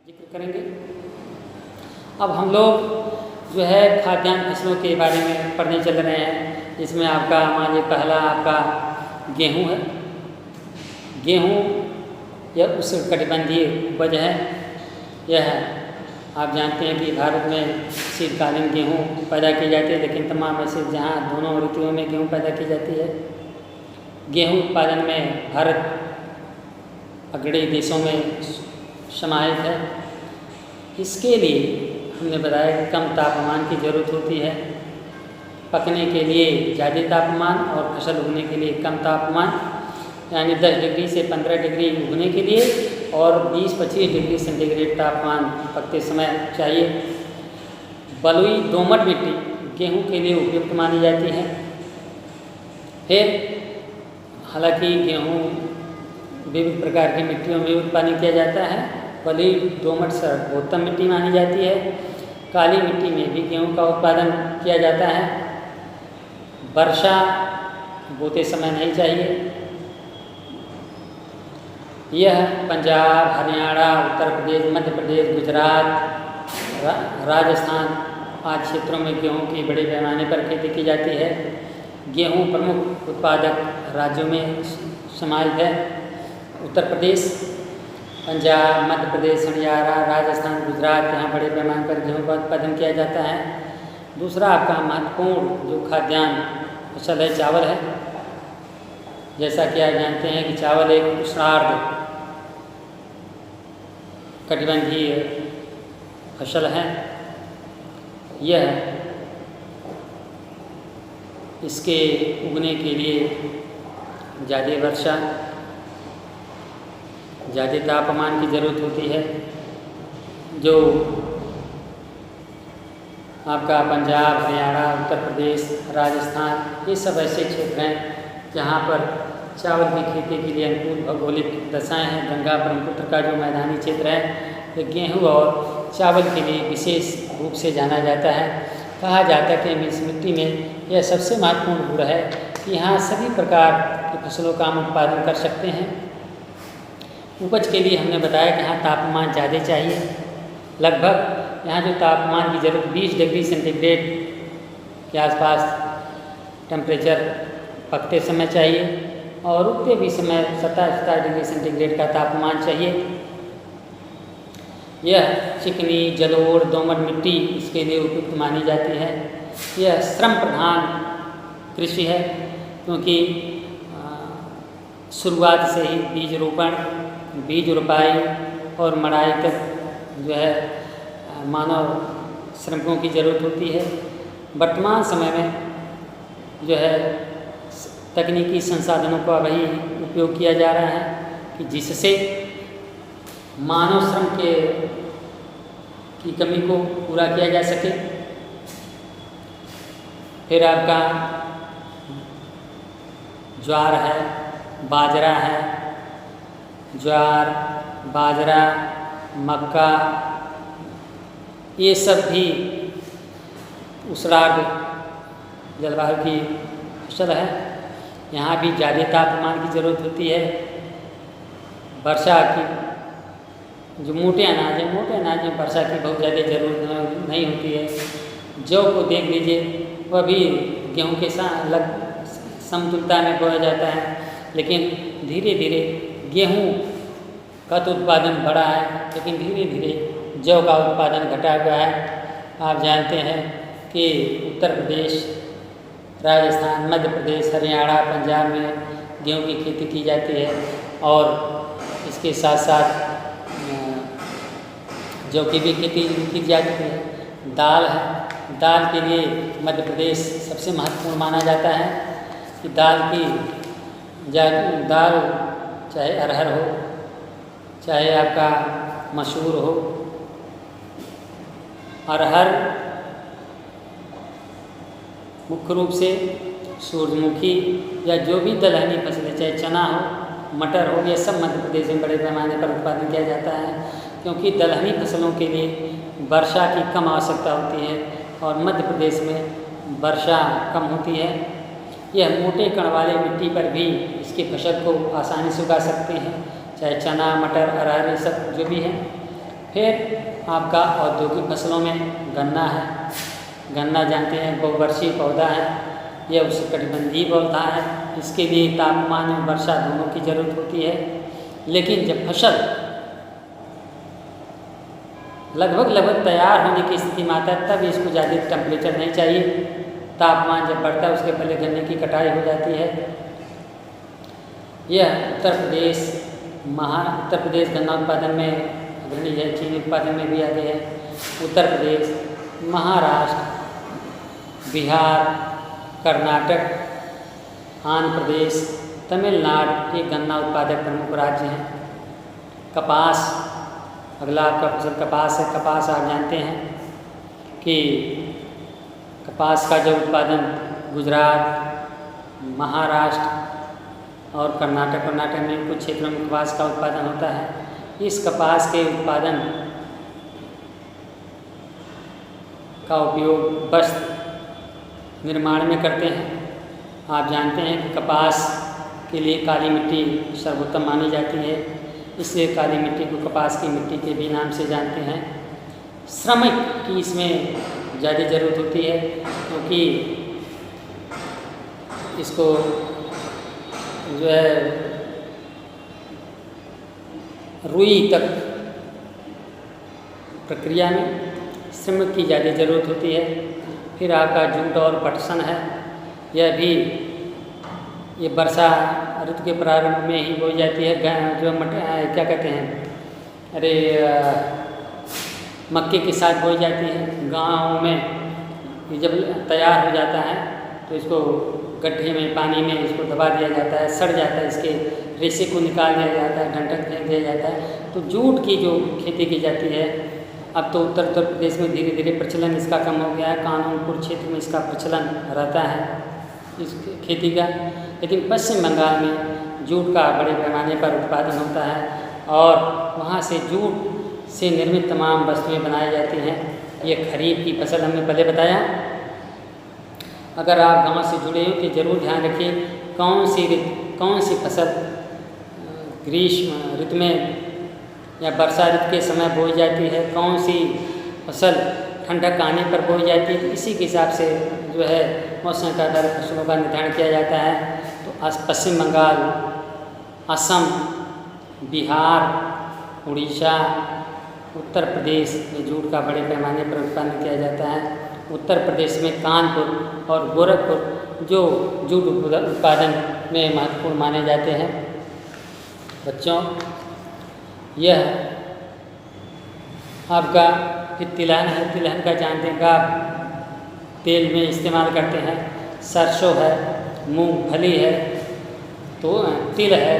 जिक्र करेंगे। अब हम लोग जो है खाद्यान्न फसलों के बारे में पढ़ने चल रहे हैं, जिसमें आपका मान लीजिए पहला आपका गेहूँ है। गेहूँ यह उष्णकटिबंधीय उपज है। यह आप जानते हैं कि भारत में शीतकालीन गेहूँ पैदा की जाती है, लेकिन तमाम ऐसे जहाँ दोनों ऋतुओं में गेहूँ पैदा की जाती है। गेहूँ उत्पादन में भारत अग्रणी देशों में समाहित है। इसके लिए हमने बताया कि कम तापमान की ज़रूरत होती है, पकने के लिए ज़्यादा तापमान और फसल उगने के लिए कम तापमान, यानी 10 डिग्री से 15 डिग्री उगने के लिए और 20-25 डिग्री सेंटीग्रेड तापमान पकते समय चाहिए। बलुई दोमट मिट्टी गेहूं के लिए उपयुक्त मानी जाती है। फिर हालांकि गेहूं विभिन्न प्रकार की मिट्टियों में उत्पादन किया जाता है। बलुई दोमट सर्वोत्तम मिट्टी मानी जाती है। काली मिट्टी में भी गेहूं का उत्पादन किया जाता है। वर्षा बोते समय नहीं चाहिए। यह पंजाब, हरियाणा, उत्तर प्रदेश, मध्य प्रदेश, गुजरात, राजस्थान आदि क्षेत्रों में गेहूं की बड़े पैमाने पर खेती की जाती है। गेहूं प्रमुख उत्पादक राज्यों में समाहित है। उत्तर प्रदेश, पंजाब, मध्य प्रदेश, हरियाणा, राजस्थान, गुजरात, यहाँ बड़े पैमाने पर गेहूं का उत्पादन किया जाता है। दूसरा आपका महत्वपूर्ण जो खाद्यान्न फसल है, चावल है। जैसा कि आप जानते हैं कि चावल एक उष्णार्ध कटिबंधीय फसल है। यह इसके उगने के लिए ज़्यादा वर्षा, ज़्यादा तापमान की ज़रूरत होती है। जो आपका पंजाब, हरियाणा, उत्तर प्रदेश, राजस्थान, ये सब ऐसे क्षेत्र हैं जहाँ पर चावल की खेती के लिए अनुकूल भौगोलिक दशाएँ हैं। गंगा ब्रह्मपुत्र का जो मैदानी क्षेत्र है, ये गेहूँ और चावल के लिए विशेष रूप से जाना जाता है। कहा जाता है कि इस मिट्टी में यह सबसे महत्वपूर्ण गुण है कि यहाँ सभी प्रकार की फसलों का हम उत्पादन कर सकते हैं। उपज के लिए हमने बताया कि यहाँ तापमान ज़्यादा चाहिए। लगभग यहाँ जो तापमान की ज़रूरत 20 डिग्री सेंटीग्रेड के आसपास टेम्परेचर पकते समय चाहिए और उगते भी समय 27 डिग्री सेंटीग्रेड का तापमान चाहिए। यह चिकनी, जलोढ़, दोमट मिट्टी इसके लिए उपयुक्त मानी जाती है। यह श्रम प्रधान कृषि है, क्योंकि शुरुआत से ही बीज रोपण, बीज रोपाई और मड़ाई तक जो है मानव श्रमिकों की ज़रूरत होती है। वर्तमान समय में जो है तकनीकी संसाधनों का वही उपयोग किया जा रहा है कि जिससे मानव श्रम की कमी को पूरा किया जा सके। फिर आपका ज्वार है, बाजरा है। ज्वार, बाजरा, मक्का, ये सब भी उष्णार्ध जलवायु की फसल है। यहाँ भी ज़्यादा तापमान की ज़रूरत होती है। वर्षा की जो मोटे अनाज में वर्षा की बहुत ज़्यादा ज़रूरत नहीं होती है। जौ को देख लीजिए, वह भी गेहूँ के साथ समतुलता में बोया जाता है, लेकिन धीरे धीरे गेहूँ का तो उत्पादन बढ़ा है, लेकिन धीरे धीरे जौ का उत्पादन घटा हुआ है। आप जानते हैं कि उत्तर प्रदेश, राजस्थान, मध्य प्रदेश, हरियाणा, पंजाब में गेहूँ की खेती की जाती है और इसके साथ साथ जौ की भी खेती की जाती है। दाल है, दाल के लिए मध्य प्रदेश सबसे महत्वपूर्ण माना जाता है कि दाल चाहे अरहर हो, चाहे आपका मसूर हो। अरहर मुख्य रूप से सूरजमुखी या जो भी दलहनी फसलें, चाहे चना हो, मटर हो, ये सब मध्य प्रदेश में बड़े पैमाने पर उत्पादन किया जाता है, क्योंकि दलहनी फसलों के लिए वर्षा की कम आवश्यकता होती है और मध्य प्रदेश में वर्षा कम होती है। यह मोटे कण वाले मिट्टी पर भी इसकी फसल को आसानी से उगा सकते हैं, चाहे चना, मटर, अरहर, ये सब जो भी है। फिर आपका औद्योगिक फसलों में गन्ना है। गन्ना जानते हैं बहुवर्षीय पौधा है, यह उष्णकटिबंधीय पौधा है। इसके लिए तापमान और वर्षा दोनों की जरूरत होती है। लेकिन जब फसल लगभग तैयार होने की स्थिति में आता है तब इसको ज़्यादा टेम्परेचर नहीं चाहिए। तापमान जब बढ़ता है उसके पहले गन्ने की कटाई हो जाती है। यह उत्तर प्रदेश गन्ना उत्पादन में अग्रणी है, चीनी उत्पादन में भी आगे है। उत्तर प्रदेश, महाराष्ट्र, बिहार, कर्नाटक, आंध्र प्रदेश, तमिलनाडु ये गन्ना उत्पादक प्रमुख राज्य हैं। कपास, अगला आपका फसल कपास है। कपास आप जानते हैं कि कपास का जो उत्पादन गुजरात, महाराष्ट्र और कर्नाटक में कुछ क्षेत्रों में कपास का उत्पादन होता है। इस कपास के उत्पादन का उपयोग वस्त्र निर्माण में करते हैं। आप जानते हैं कि कपास के लिए काली मिट्टी सर्वोत्तम मानी जाती है, इसलिए काली मिट्टी को कपास की मिट्टी के भी नाम से जानते हैं। श्रमिक की इसमें ज़्यादा ज़रूरत होती है क्योंकि इसको जो है रुई तक प्रक्रिया में श्रमिक की ज़्यादा ज़रूरत होती है। फिर आपका जूट और पटसन है, यह भी ये वर्षा ऋतु के प्रारंभ में ही बोई जाती है। जो क्या कहते हैं मक्के के साथ बोई जाती है। गाँव में जब तैयार हो जाता है तो इसको गड्ढे में पानी में इसको दबा दिया जाता है, सड़ जाता है, इसके रेशे को निकाल दिया जाता है, डंठल फेंक दिया जाता है। तो जूट की जो खेती की जाती है, अब तो उत्तर प्रदेश में धीरे धीरे प्रचलन इसका कम हो गया है। कानूनपुर क्षेत्र में इसका प्रचलन रहता है इस खेती का। लेकिन पश्चिम बंगाल में जूट का बड़े पैमाने पर उत्पादन होता है और वहाँ से जूट से निर्मित तमाम वस्तुएं बनाई जाती हैं। ये खरीफ की फसल हमने पहले बताया। अगर आप गांव से जुड़े हो तो ज़रूर ध्यान रखिए कौन सी फसल ग्रीष्म ऋतु में या वर्षा ऋतु के समय बोई जाती है, कौन सी फसल ठंडक आने पर बोई जाती है। इसी के हिसाब से जो है मौसम के आधार फसलों का निर्धारण किया जाता है। तो पश्चिम बंगाल, असम, बिहार, उड़ीसा, उत्तर प्रदेश में जूट का बड़े पैमाने पर उत्पादन किया जाता है। उत्तर प्रदेश में कानपुर और गोरखपुर जो जूट उत्पादन में महत्वपूर्ण माने जाते हैं। बच्चों, यह आपका फिर तिलहन है। तिलहन का जानते हैं आप तेल में इस्तेमाल करते हैं। सरसों है, मूंगफली है, तो तिल है,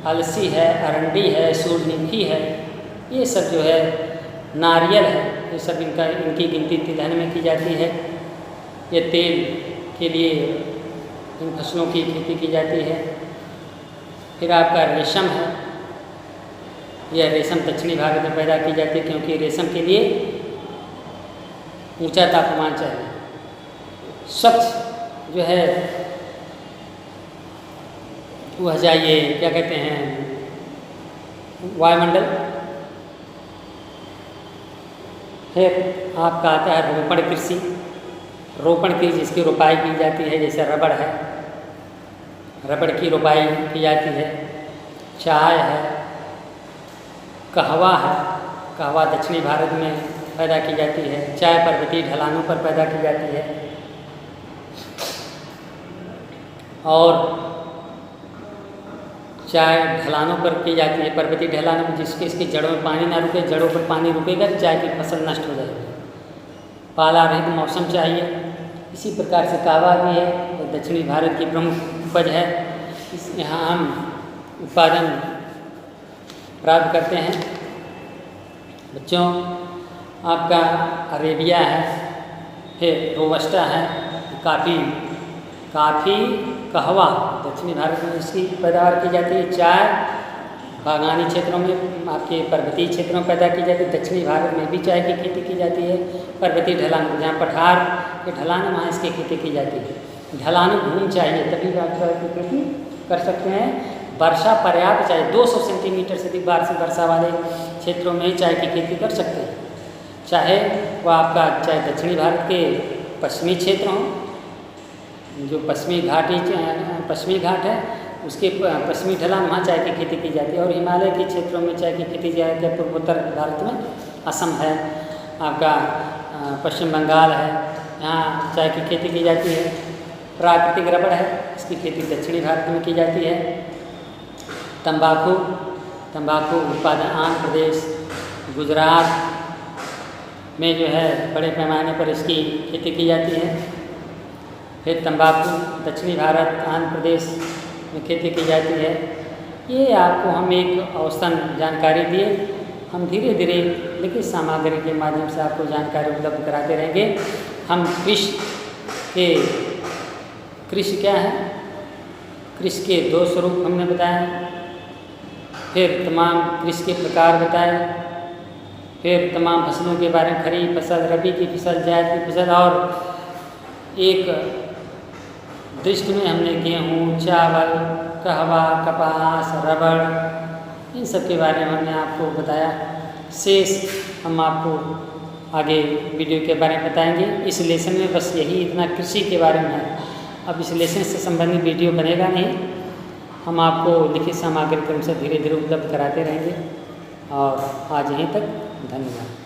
अलसी है, अरंडी है, सूरजमुखी है, ये सब जो है नारियल है, ये सब इनकी गिनती तिलहन में की जाती है। ये तेल के लिए इन फसलों की खेती की जाती है। फिर आपका रेशम है। यह रेशम दक्षिणी भारत में पैदा की जाती है क्योंकि रेशम के लिए ऊंचा तापमान चाहिए। स्वच्छ जो है वह चाहिए, क्या कहते हैं, वायुमंडल। फिर आपका आता है रोपण कृषि। रोपण कृषि जिसकी रोपाई की जाती है, जैसे रबड़ है, रबड़ की रोपाई की जाती है। चाय है, कहवा है, कहवा दक्षिणी भारत में पैदा की जाती है। चाय पर्वतीय ढलानों पर पैदा की जाती है। और चाय ढलानों पर की जाती है, पर्वतीय ढलानों पर, जिसके इसकी जड़ों में पानी ना रुके। जड़ों पर पानी रुकेगा चाय की फसल नष्ट हो जाएगी। पाला रहित मौसम चाहिए। इसी प्रकार से कहवा भी है, तो दक्षिणी भारत की प्रमुख उपज है। यहाँ हम उत्पादन प्राप्त करते हैं। बच्चों, आपका अरेबिया है, फिर रोबस्टा है, काफ़ी, कहवा दक्षिणी भारत में इसकी पैदावार की जाती है। चाय बागानी क्षेत्रों में, आपके पर्वतीय क्षेत्रों में पैदा की जाती है। दक्षिणी भारत में भी चाय की खेती की जाती है। पर्वतीय ढलान, जहाँ पठार के ढलान है वहाँ इसकी खेती की जाती है। ढलान घूम चाहिए तभी आप चाय की खेती कर सकते हैं। वर्षा पर्याप्त चाहे 200 सेंटीमीटर से अधिक वार्षिक वर्षा वाले क्षेत्रों में चाय की खेती कर सकते हैं। चाहे वह आपका चाहे दक्षिणी भारत के पश्चिमी क्षेत्र हों, जो पश्चिमी घाट है उसके पश्चिमी ढलान, वहाँ चाय की खेती की जाती है। और हिमालय के क्षेत्रों में चाय की खेती की जाती है। पूर्वोत्तर भारत में असम है, आपका पश्चिम बंगाल है, यहाँ चाय की खेती की जाती है। प्राकृतिक रबड़ है, इसकी खेती दक्षिणी भारत में की जाती है। तंबाकू उत्पादन आंध्र प्रदेश, गुजरात में जो है बड़े पैमाने पर इसकी खेती की जाती है। फिर तंबाकू दक्षिणी भारत, आंध्र प्रदेश में खेती की जाती है। ये आपको हम एक औसतन जानकारी दिए। हम धीरे धीरे लिखित सामग्री के माध्यम से आपको जानकारी उपलब्ध कराते रहेंगे। हम कृषि क्या है, कृषि के 2 स्वरूप हमने बताए, फिर तमाम कृषि के प्रकार बताए, फिर तमाम फसलों के बारे में, खरीफ फसल, रबी की फसल, जायद की फसल, और एक दृष्टि में हमने गेहूँ, चावल, कहवा, कपास, रबड़, इन सब के बारे में हमने आपको बताया। शेष हम आपको आगे वीडियो के बारे में बताएंगे। इस लेसन में बस यही इतना कृषि के बारे में है। अब इस लेसन से संबंधित वीडियो बनेगा नहीं, हम आपको लिखित सामग्री क्रम से धीरे धीरे उपलब्ध कराते रहेंगे। और आज यहीं तक, धन्यवाद।